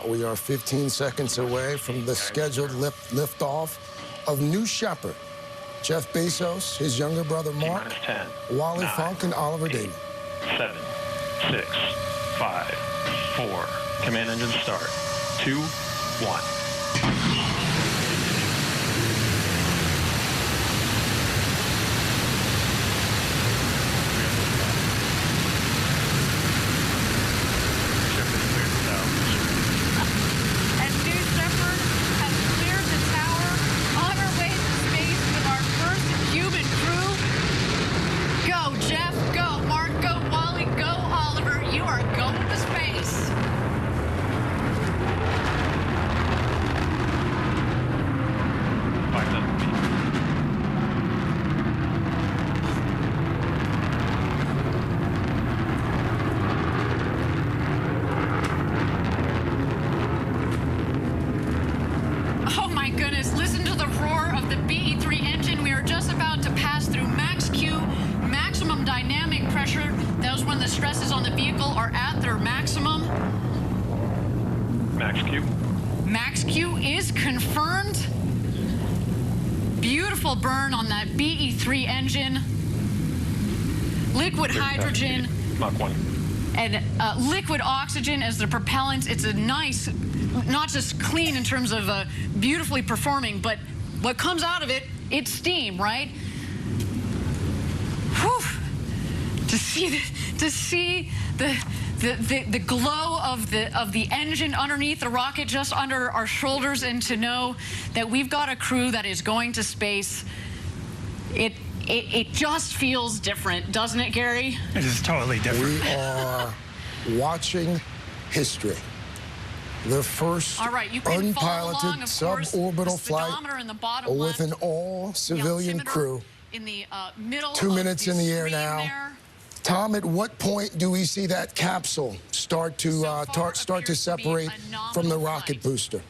We are 15 seconds away from the scheduled liftoff of New Shepard. Jeff Bezos, his younger brother Mark, 10, Wally 9, Funk, and Oliver 8, Damon. 7, 6, 5, 4. Command engine start. 2, 1. Stresses on the vehicle are at their maximum. Max Q. Max Q is confirmed. Beautiful burn on that BE3 engine. Liquid hydrogen. Mach 1. And liquid oxygen as the propellant. It's a nice, not just clean in terms of beautifully performing, but what comes out of it, it's steam, right? Whew. To see the glow of the engine underneath the rocket, just under our shoulders, and to know that we've got a crew that is going to space, it just feels different, doesn't it, Gary? It is totally different. We are watching history. The first unpiloted suborbital flight with an all-civilian crew. In the middle 2 minutes in the air now. There. Tom, at what point do we see that capsule start to separate from the rocket booster?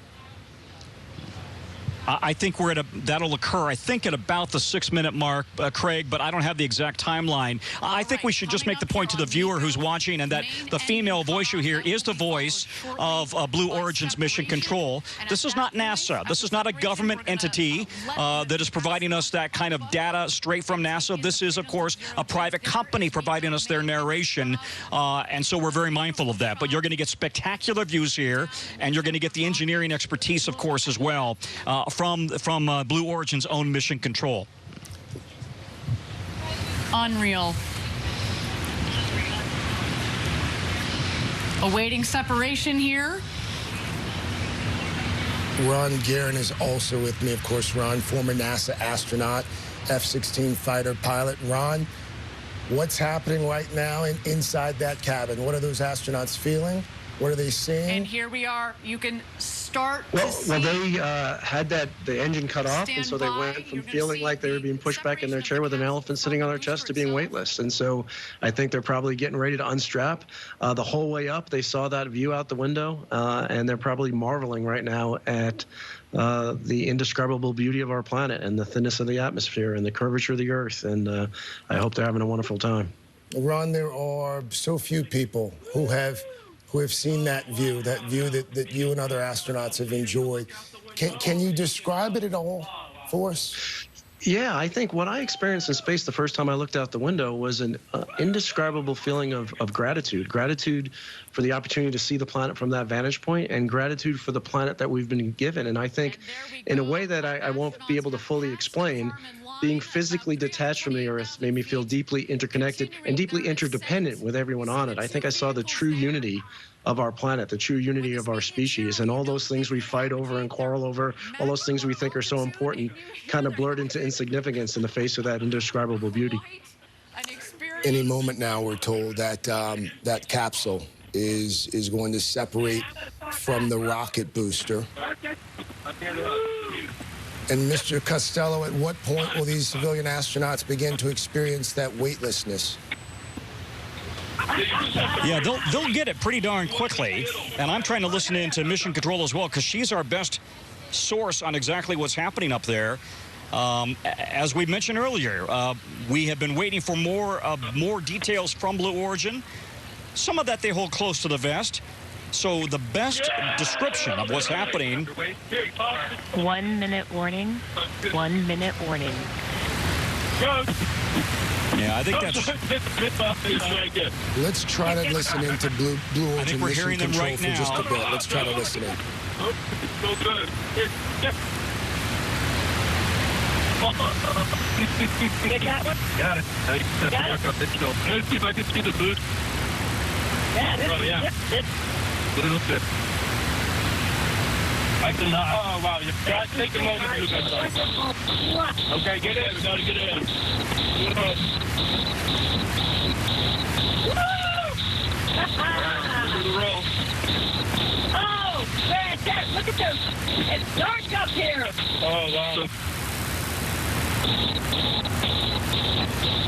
I think that'll occur, I think, at about the 6-minute mark, Craig, but I don't have the exact timeline. I think we should just make the point to the viewer who's watching, and that the female voice you hear is the voice of Blue Origin's Mission Control. This is not NASA. This is not a government entity that is providing us that kind of data straight from NASA. This is, of course, a private company providing us their narration, and so we're very mindful of that. But you're going to get spectacular views here, and you're going to get the engineering expertise, of course, as well, from Blue Origin's own Mission Control. Unreal. Awaiting separation here. Ron Guerin is also with me, of course. Ron, former NASA astronaut, F-16 fighter pilot. Ron, what's happening right now inside that cabin? What are those astronauts feeling? What are they seeing? And here we are. You can start well, to see. Well, they had the engine cut off, and so they went from feeling like they were being pushed back in their chair with an elephant sitting on their chest to being weightless. And so I think they're probably getting ready to unstrap. The whole way up, they saw that view out the window, and they're probably marveling right now at the indescribable beauty of our planet and the thinness of the atmosphere and the curvature of the Earth. And I hope they're having a wonderful time. Ron, there are so few people who have seen that view that you and other astronauts have enjoyed. Can you describe it at all for us? Yeah, I think what I experienced in space the first time I looked out the window was an indescribable feeling of gratitude. Gratitude for the opportunity to see the planet from that vantage point, and gratitude for the planet that we've been given. And I think in a way that I won't be able to fully explain, being physically detached from the Earth made me feel deeply interconnected and deeply interdependent with everyone on it. I think I saw the true unity of our planet, the true unity of our species, and all those things we fight over and quarrel over, all those things we think are so important, kind of blurred into insignificance in the face of that indescribable beauty. Any moment now, we're told that that capsule is going to separate from the rocket booster. And Mr. Costello, at what point will these civilian astronauts begin to experience that weightlessness? Yeah, they'll get it pretty darn quickly. And I'm trying to listen into Mission Control as well, because she's our best source on exactly what's happening up there. As we mentioned earlier, we have been waiting for more details from Blue Origin. Some of that they hold close to the vest. So the best description of what's happening. 1 minute warning. 1 minute warning. Yeah, I think that's. Let's try to listen into Blue Origin I think we're hearing them right for now. just a bit. Let's try to listen in. So good. Got it. Let's see if I can see the boot. Yeah. Little bit. I cannot. Oh, wow. You got to take a moment to do that. Okay, get in. We got to get in. Oh, fantastic. Look at this. It's dark up here. Oh, wow.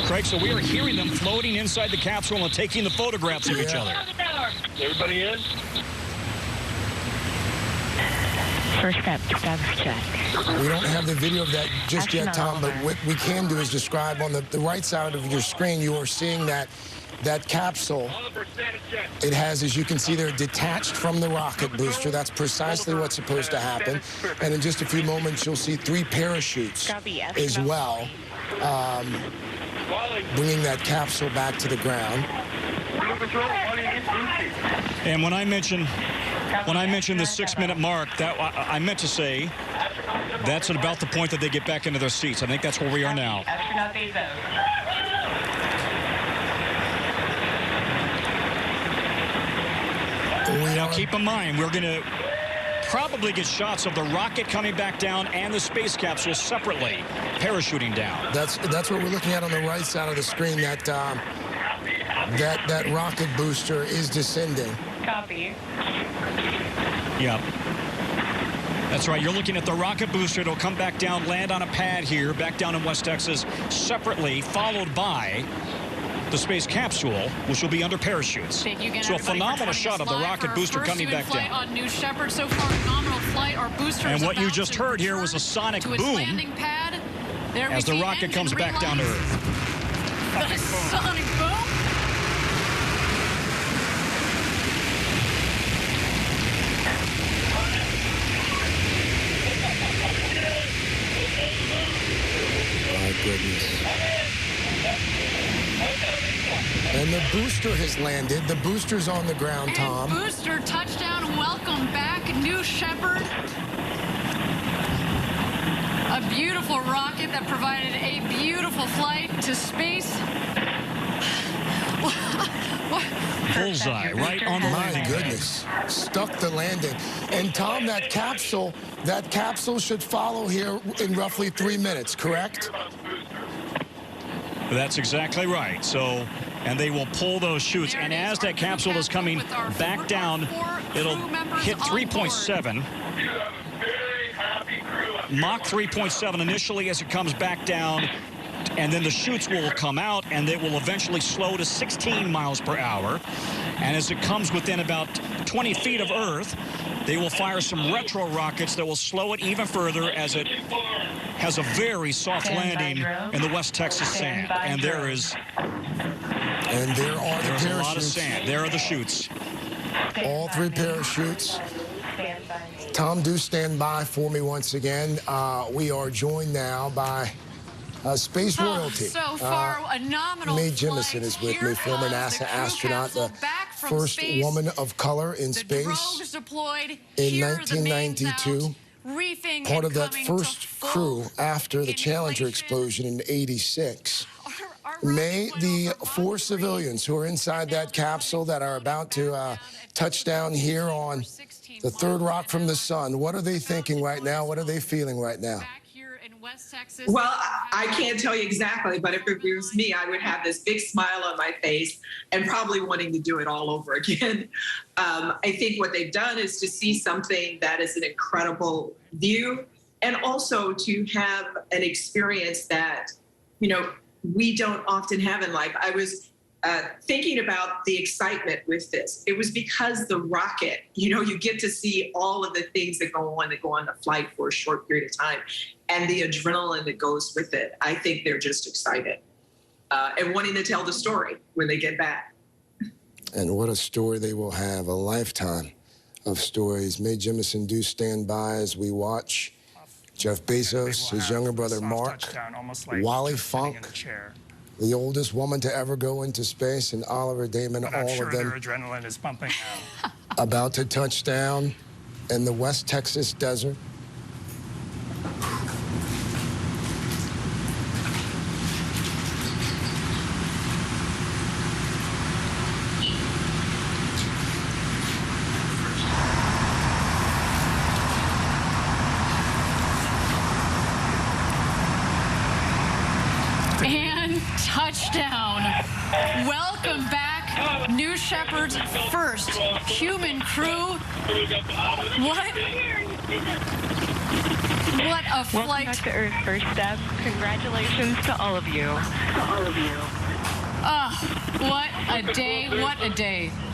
Craig, so we are hearing them floating inside the capsule and taking the photographs of each other. Everybody in? First step, status check. We don't have the video of that just yet, Tom, but what we can do is describe on the right side of your screen, you are seeing that capsule. It has, as you can see there, detached from the rocket booster. That's precisely what's supposed to happen. And in just a few moments, you'll see 3 parachutes as well, bringing that capsule back to the ground. And when I mentioned the 6-minute mark, that I meant to say that's at about the point that they get back into their seats. I think that's where we are now. Now keep in mind, we're going to probably get shots of the rocket coming back down and the space capsule separately parachuting down. That's what we're looking at on the right side of the screen. That rocket booster is descending. Copy. Yeah. That's right. You're looking at the rocket booster. It'll come back down, land on a pad here, back down in West Texas, separately, followed by the space capsule, which will be under parachutes. So a phenomenal shot of the rocket booster coming back down. On New Shepard, so far, phenomenal flight. Our booster and what you just heard here was a sonic boom as the rocket comes back down to Earth. The sonic boom. My goodness. And the booster has landed. The booster's on the ground, Tom. And booster touchdown. Welcome back, New Shepard. A beautiful rocket that provided a beautiful flight to space. Bullseye, right on the landing. My goodness. Stuck the landing. And Tom, that capsule should follow here in roughly 3 minutes, correct? That's exactly right. So, and they will pull those chutes. And as that capsule is coming back down, it'll hit 3.7. Mach 3.7 initially as it comes back down. And then the chutes will come out, and they will eventually slow to 16 miles per hour. And as it comes within about 20 feet of Earth, they will fire some retro rockets that will slow it even further as it has a very soft landing in the West Texas sand. And there are the parachutes. A lot of sand. There are the chutes. All 3 parachutes. Tom, do stand by for me once again. We are joined now by space royalty. So far, a nominal Mae Jemison is with me, former NASA astronaut, the first woman of color in space in 1992. Part of that first crew after the Challenger explosion in '86. Mae, the 4 civilians who are inside that capsule that are about to touch down here on the 3rd rock from the sun, what are they thinking right now? What are they feeling right now? Well, I can't tell you exactly, but if it was me, I would have this big smile on my face and probably wanting to do it all over again. I think what they've done is to see something that is an incredible view, and also to have an experience that, we don't often have in life. I was thinking about the excitement with this. It was because the rocket, you get to see all of the things that go on the flight for a short period of time, and the adrenaline that goes with it. I think they're just excited and wanting to tell the story when they get back. And what a story they will have, a lifetime of stories. Mae Jemison, do stand by as we watch Jeff Bezos, his younger brother Mark, Wally Funk, the oldest woman to ever go into space, and Oliver Damon, all of them their adrenaline is pumping now. about to touch down in the West Texas desert. And touchdown. Welcome back, New Shepard's first human crew. What a flight. Welcome back to Earth, first step. Congratulations to all of you. Ah, what a day, what a day.